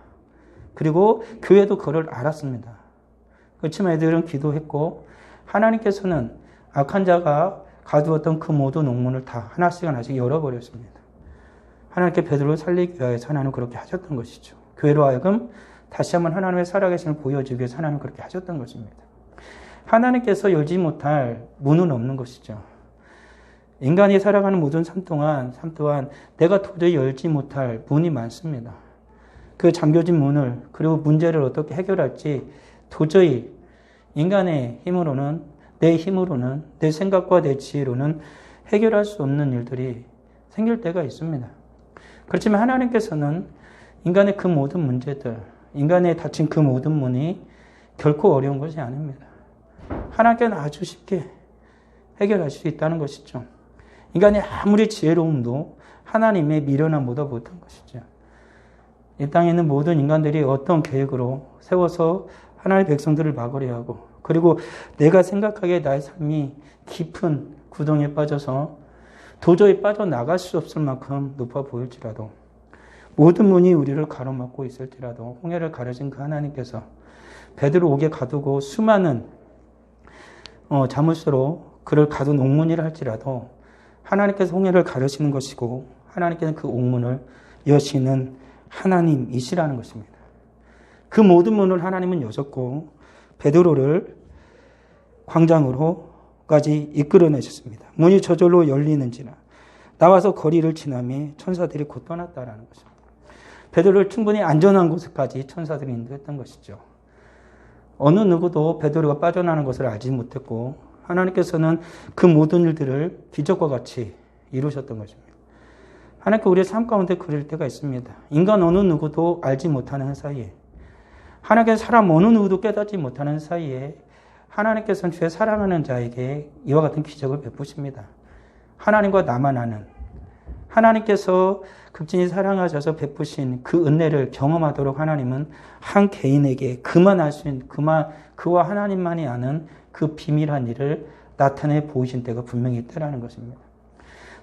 그리고 교회도 그걸 알았습니다. 그렇지만 애들은 기도했고 하나님께서는 악한 자가 가두었던 그 모든 옥문을 다 하나씩 열어버렸습니다. 하나님께 베드로를 살리기 위해서 하나님은 그렇게 하셨던 것이죠. 교회로 하여금 다시 한번 하나님의 살아계심을 보여주기 위해서 하나님은 그렇게 하셨던 것입니다. 하나님께서 열지 못할 문은 없는 것이죠. 인간이 살아가는 모든 삶 또한 내가 도저히 열지 못할 문이 많습니다. 그 잠겨진 문을, 그리고 문제를 어떻게 해결할지 도저히 인간의 힘으로는, 내 생각과 내 지혜로는 해결할 수 없는 일들이 생길 때가 있습니다. 그렇지만 하나님께서는 인간의 그 모든 문제들, 인간의 닫힌 그 모든 문이 결코 어려운 것이 아닙니다. 하나님께는 아주 쉽게 해결할 수 있다는 것이죠. 인간이 아무리 지혜로움도 하나님의 미련함보다 못한 것이죠. 이 땅에 있는 모든 인간들이 어떤 계획으로 세워서 하나님의 백성들을 막으려 하고, 그리고 내가 생각하기에 나의 삶이 깊은 구덩이에 빠져서 도저히 빠져나갈 수 없을 만큼 높아 보일지라도, 모든 문이 우리를 가로막고 있을지라도 홍해를 가르신 그 하나님께서 베드로 옥에 가두고 수많은 자물쇠로 그를 가둔 옥문이라 할지라도 하나님께서 홍해를 가르시는 것이고, 하나님께서는 그 옥문을 여시는 하나님이시라는 것입니다. 그 모든 문을 하나님은 여셨고 베드로를 광장으로까지 이끌어내셨습니다. 문이 저절로 열리는지라 나와서 거리를 지나며 천사들이 곧 떠났다라는 것입니다. 베드로를 충분히 안전한 곳까지 천사들이 인도했던 것이죠. 어느 누구도 베드로가 빠져나가는 것을 알지 못했고 하나님께서는 그 모든 일들을 기적과 같이 이루셨던 것입니다. 하나님께 우리의 삶 가운데 그럴 때가 있습니다. 인간 어느 누구도 알지 못하는 사이에, 하나님께서 사람 어느 누구도 깨닫지 못하는 사이에 하나님께서는 주의 사랑하는 자에게 이와 같은 기적을 베푸십니다. 하나님과 나만 아는, 하나님께서 극진히 사랑하셔서 베푸신 그 은혜를 경험하도록 하나님은 한 개인에게 그만 알 수 있는, 그와 하나님만이 아는 그 비밀한 일을 나타내 보이신 때가 분명히 있다라는 것입니다.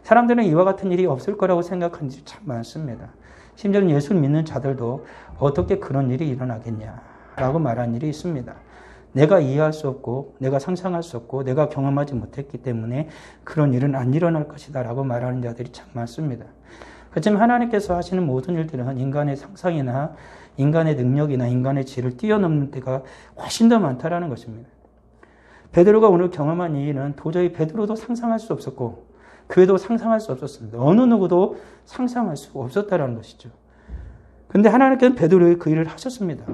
사람들은 이와 같은 일이 없을 거라고 생각한 일이 참 많습니다. 심지어는 예수를 믿는 자들도 어떻게 그런 일이 일어나겠냐라고 말한 일이 있습니다. 내가 이해할 수 없고, 내가 상상할 수 없고, 내가 경험하지 못했기 때문에 그런 일은 안 일어날 것이다 라고 말하는 자들이 참 많습니다. 그렇지만 하나님께서 하시는 모든 일들은 인간의 상상이나 인간의 능력이나 인간의 지혜를 뛰어넘는 때가 훨씬 더 많다라는 것입니다. 베드로가 오늘 경험한 이 일은 도저히 베드로도 상상할 수 없었고 교회도 상상할 수 없었습니다. 어느 누구도 상상할 수 없었다라는 것이죠. 그런데 하나님께서는 베드로의 그 일을 하셨습니다.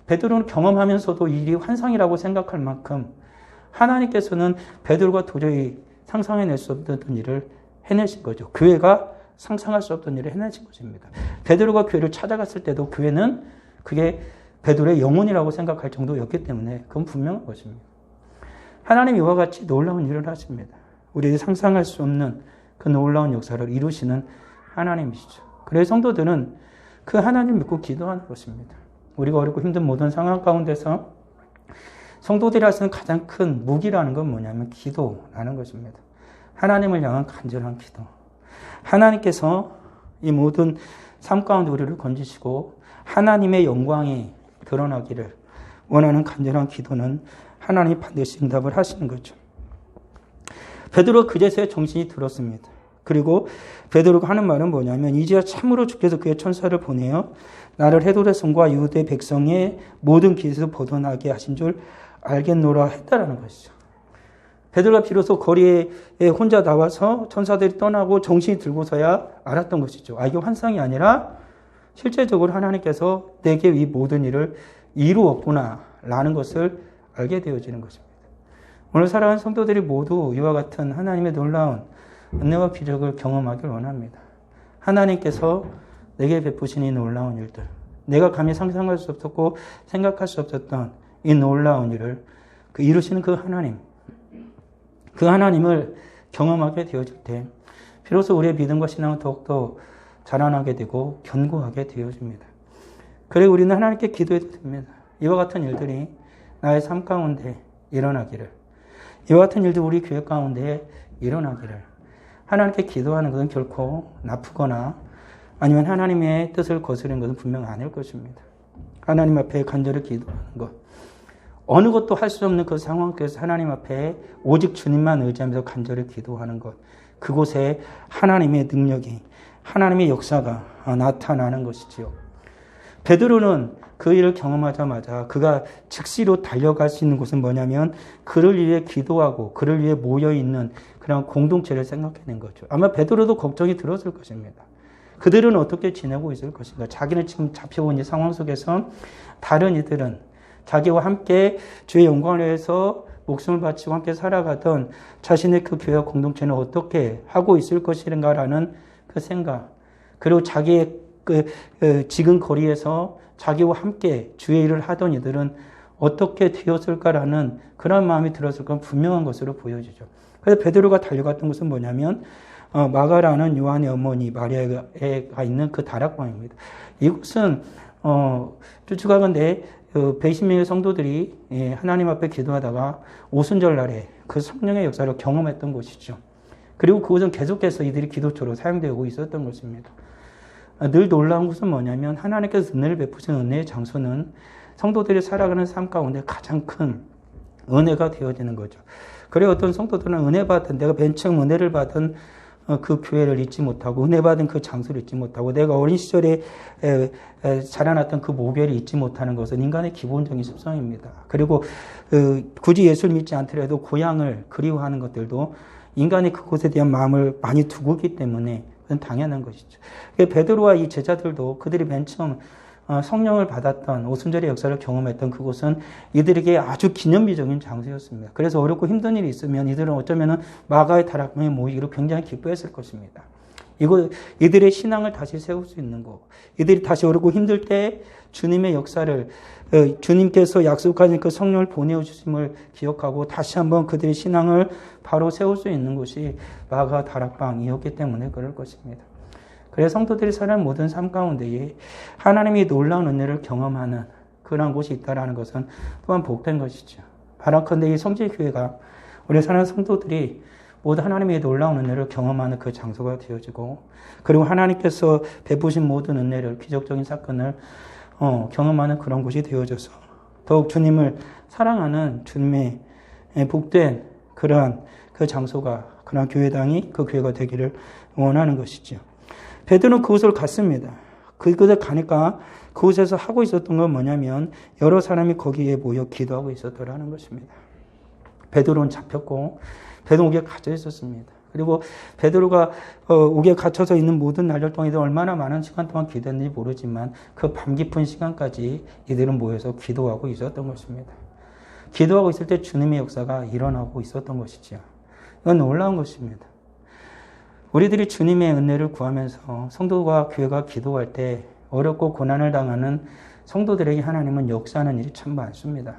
베드로는 경험하면서도 이 일이 환상이라고 생각할 만큼 하나님께서는 베드로가 도저히 상상해낼 수 없던 일을 해내신 거죠. 교회가 상상할 수 없던 일을 해내신 것입니다. 베드로가 교회를 찾아갔을 때도 교회는 그게 베드로의 영혼이라고 생각할 정도였기 때문에 그건 분명한 것입니다. 하나님이 이와 같이 놀라운 일을 하십니다. 우리들이 상상할 수 없는 그 놀라운 역사를 이루시는 하나님이시죠. 그래서 성도들은 그 하나님을 믿고 기도하는 것입니다. 우리가 어렵고 힘든 모든 상황 가운데서 성도들이 할 수 있는 가장 큰 무기라는 건 뭐냐면 기도라는 것입니다. 하나님을 향한 간절한 기도. 하나님께서 이 모든 삶 가운데 우리를 건지시고 하나님의 영광이 드러나기를 원하는 간절한 기도는 하나님이 반드시 응답을 하시는 거죠. 베드로가 그제서야 정신이 들었습니다. 그리고 베드로가 하는 말은 뭐냐면 이제야 참으로 주께서 그의 천사를 보내어 나를 헤롯의 성과 유대 백성의 모든 길에서 벗어나게 하신 줄 알겠노라 했다라는 것이죠. 베드로가 비로소 거리에 혼자 나와서 천사들이 떠나고 정신이 들고서야 알았던 것이죠. 이게 환상이 아니라 실제적으로 하나님께서 내게 이 모든 일을 이루었구나 라는 것을 알게 되어지는 것입니다. 오늘 살아가는 성도들이 모두 이와 같은 하나님의 놀라운 은혜와 기적을 경험하길 원합니다. 하나님께서 내게 베푸신 이 놀라운 일들, 내가 감히 상상할 수 없었고 생각할 수 없었던 이 놀라운 일을 이루시는 그 하나님을 경험하게 되어질 때 비로소 우리의 믿음과 신앙은 더욱더 자라나게 되고 견고하게 되어집니다. 그래 우리는 하나님께 기도해도 됩니다. 이와 같은 일들이 나의 삶 가운데 일어나기를, 이와 같은 일들이 우리 교회 가운데 일어나기를. 하나님께 기도하는 것은 결코 나쁘거나 아니면 하나님의 뜻을 거스르는 것은 분명 아닐 것입니다. 하나님 앞에 간절히 기도하는 것, 어느 것도 할 수 없는 그 상황 속에서 하나님 앞에 오직 주님만 의지하면서 간절히 기도하는 것, 그곳에 하나님의 능력이, 하나님의 역사가 나타나는 것이지요. 베드로는 그 일을 경험하자마자 그가 즉시로 달려갈 수 있는 곳은 뭐냐면 그를 위해 기도하고 그를 위해 모여있는 그런 공동체를 생각해낸 거죠. 아마 베드로도 걱정이 들었을 것입니다. 그들은 어떻게 지내고 있을 것인가. 자기는 지금 잡혀온 이 상황 속에서 다른 이들은 자기와 함께 주의 영광을 위해서 목숨을 바치고 함께 살아가던 자신의 그 교회 공동체는 어떻게 하고 있을 것인가라는 그 생각, 그리고 자기의 지금 거리에서 자기와 함께 주의 일을 하던 이들은 어떻게 되었을까라는 그런 마음이 들었을 건 분명한 것으로 보여지죠. 그래서 베드로가 달려갔던 곳은 뭐냐면 마가라는 요한의 어머니 마리아가 있는 그 다락방입니다. 이곳은 쭈쭈가건대 120명의 성도들이 하나님 앞에 기도하다가 오순절 날에 그 성령의 역사를 경험했던 곳이죠. 그리고 그곳은 계속해서 이들이 기도처로 사용되고 있었던 것입니다. 늘 놀라운 것은 뭐냐면 하나님께서 은혜를 베푸신 은혜의 장소는 성도들이 살아가는 삶 가운데 가장 큰 은혜가 되어지는 거죠. 그래 어떤 성도들은 은혜 받은, 내가 맨 처음 은혜를 받은 그 교회를 잊지 못하고 은혜 받은 그 장소를 잊지 못하고 내가 어린 시절에 자라났던 그 모별을 잊지 못하는 것은 인간의 기본적인 습성입니다. 그리고 굳이 예수를 믿지 않더라도 고향을 그리워하는 것들도 인간이 그곳에 대한 마음을 많이 두고 있기 때문에 그건 당연한 것이죠. 베드로와 이 제자들도 그들이 맨 처음 성령을 받았던 오순절의 역사를 경험했던 그곳은 이들에게 아주 기념비적인 장소였습니다. 그래서 어렵고 힘든 일이 있으면 이들은 어쩌면 마가의 다락방에 모이기로 굉장히 기뻐했을 것입니다. 이들의 신앙을 다시 세울 수 있는 것, 이들이 다시 어렵고 힘들 때 주님의 역사를, 주님께서 약속하신 그 성령을 보내주심을 기억하고 다시 한번 그들의 신앙을 바로 세울 수 있는 곳이 마가 다락방이었기 때문에 그럴 것입니다. 그래서 성도들이 살아가는 모든 삶 가운데에 하나님이 놀라운 은혜를 경험하는 그런 곳이 있다는 것은 또한 복된 것이죠. 바라컨대 이 성지교회가 우리 사는 성도들이 모두 하나님의 놀라운 은혜를 경험하는 그 장소가 되어지고, 그리고 하나님께서 베푸신 모든 은혜를, 기적적인 사건을 경험하는 그런 곳이 되어져서 더욱 주님을 사랑하는 주님의 복된 그러한 그 장소가, 그러한 교회당이 그 교회가 되기를 원하는 것이죠. 베드로는 그곳을 갔습니다. 그곳에 가니까 그곳에서 하고 있었던 건 뭐냐면 여러 사람이 거기에 모여 기도하고 있었더라는 것입니다. 베드로는 잡혔고 베드로 옥에 갇혀 있었습니다. 그리고 베드로가 옥에 갇혀서 있는 모든 날들 동안 얼마나 많은 시간 동안 기도했는지 모르지만 그 밤 깊은 시간까지 이들은 모여서 기도하고 있었던 것입니다. 기도하고 있을 때 주님의 역사가 일어나고 있었던 것이지요. 이건 놀라운 것입니다. 우리들이 주님의 은혜를 구하면서 성도와 교회가 기도할 때 어렵고 고난을 당하는 성도들에게 하나님은 역사하는 일이 참 많습니다.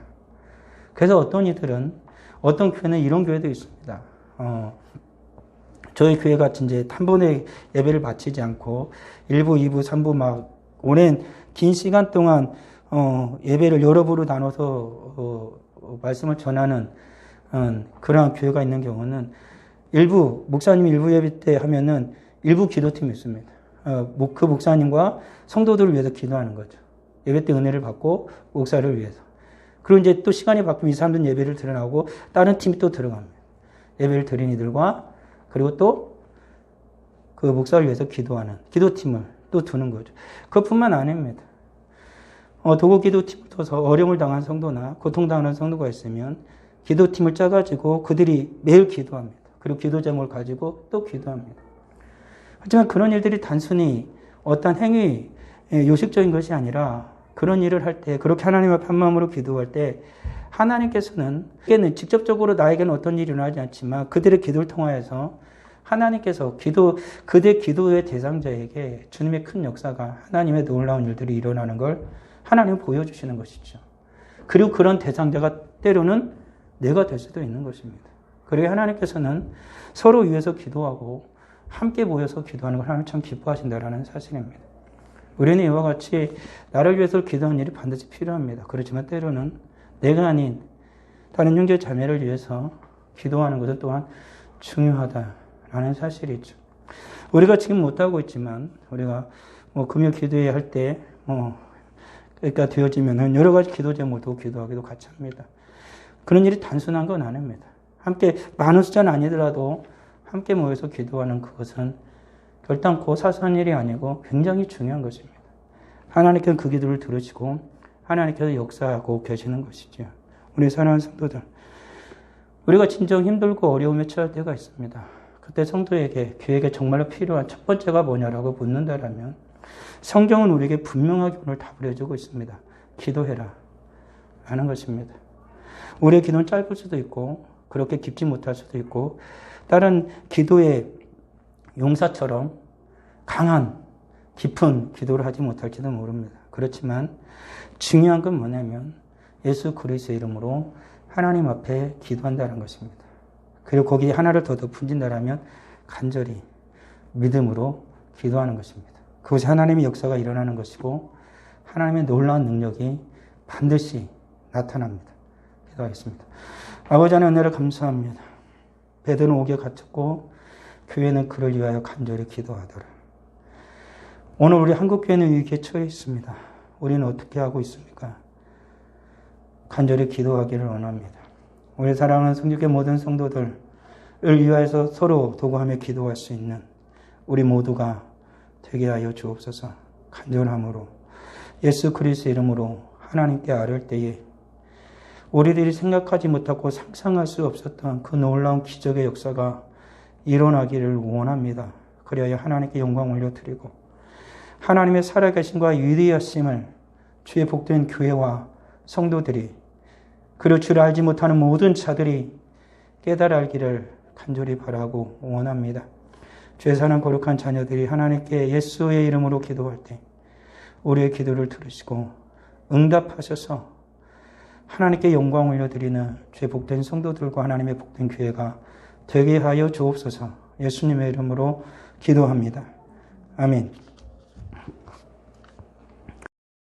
그래서 어떤 이들은 어떤 교회는 이런 교회도 있습니다. 저희 교회 같이 이제 한 번에 예배를 바치지 않고 1부, 2부, 3부 막 오랜 긴 시간 동안 예배를 여러 부로 나눠서 말씀을 전하는 그러한 교회가 있는 경우는 일부 목사님이 일부 예배 때 하면은 일부 기도팀이 있습니다. 그 목사님과 성도들을 위해서 기도하는 거죠. 예배 때 은혜를 받고 목사를 위해서. 그리고 이제 또 시간이 바뀌면 이 사람들은 예배를 드러나고 다른 팀이 또 들어갑니다. 예배를 드린 이들과 그리고 또 그 목사를 위해서 기도하는 기도팀을 또 두는 거죠. 그것뿐만 아닙니다. 도구 기도팀을 둬서 어려움을 당한 성도나 고통당하는 성도가 있으면 기도팀을 짜가지고 그들이 매일 기도합니다. 그리고 기도 제목을 가지고 또 기도합니다. 하지만 그런 일들이 단순히 어떤 행위, 요식적인 것이 아니라 그런 일을 할 때, 그렇게 하나님 앞에 한 마음으로 기도할 때 하나님께서는 직접적으로 나에게는 어떤 일이 일어나지 않지만 그들의 기도를 통하여서 하나님께서 그들의 기도의 대상자에게 주님의 큰 역사가 하나님의 놀라운 일들이 일어나는 걸 하나님은 보여주시는 것이죠. 그리고 그런 대상자가 때로는 내가 될 수도 있는 것입니다. 그리고 하나님께서는 서로 위해서 기도하고 함께 모여서 기도하는 걸 하나님 참 기뻐하신다라는 사실입니다. 우리는 이와 같이 나를 위해서 기도하는 일이 반드시 필요합니다. 그렇지만 때로는 내가 아닌 다른 형제 자매를 위해서 기도하는 것은 또한 중요하다라는 사실이죠. 우리가 지금 못하고 있지만 우리가 금요 기도회 할 때 그러니까 되어지면은 여러 가지 기도 제목도 기도하기도 같이 합니다. 그런 일이 단순한 건 아닙니다. 함께 많은 숫자는 아니더라도 함께 모여서 기도하는 그것은 결단코 사소한 일이 아니고 굉장히 중요한 것입니다. 하나님께서 그 기도를 들으시고 하나님께서 역사하고 계시는 것이죠. 우리 사랑하는 성도들, 우리가 진정 힘들고 어려움에 처할 때가 있습니다. 그때 성도에게, 교회에게 정말로 필요한 첫 번째가 뭐냐라고 묻는다라면 성경은 우리에게 분명하게 오늘 답을 해주고 있습니다. 기도해라 라는 것입니다. 우리의 기도는 짧을 수도 있고 그렇게 깊지 못할 수도 있고 다른 기도의 용사처럼 강한 깊은 기도를 하지 못할지도 모릅니다. 그렇지만 중요한 건 뭐냐면 예수 그리스도의 이름으로 하나님 앞에 기도한다는 것입니다. 그리고 거기에 하나를 더 덧붙인다라면 간절히 믿음으로 기도하는 것입니다. 그것이 하나님의 역사가 일어나는 것이고 하나님의 놀라운 능력이 반드시 나타납니다. 기도하겠습니다. 아버지 하나님 은혜를 감사합니다. 베드로는 옥에 갇혔고 교회는 그를 위하여 간절히 기도하더라. 오늘 우리 한국교회는 위기에 처해 있습니다. 우리는 어떻게 하고 있습니까? 간절히 기도하기를 원합니다. 우리 사랑하는 성직의 모든 성도들을 위하여서 서로 도구하며 기도할 수 있는 우리 모두가 되게 하여 주옵소서. 간절함으로 예수 그리스도의 이름으로 하나님께 아뢰을 때에 우리들이 생각하지 못하고 상상할 수 없었던 그 놀라운 기적의 역사가 일어나기를 원합니다. 그리하여 하나님께 영광 올려드리고 하나님의 살아계심과 위대하심을 주의 복된 교회와 성도들이 그리고 주를 알지 못하는 모든 자들이 깨달아 알기를 간절히 바라고 원합니다. 주의 사랑 거룩한 자녀들이 하나님께 예수의 이름으로 기도할 때 우리의 기도를 들으시고 응답하셔서 하나님께 영광 올려드리는 주의 복된 성도들과 하나님의 복된 교회가 되게 하여 주옵소서. 예수님의 이름으로 기도합니다. 아멘.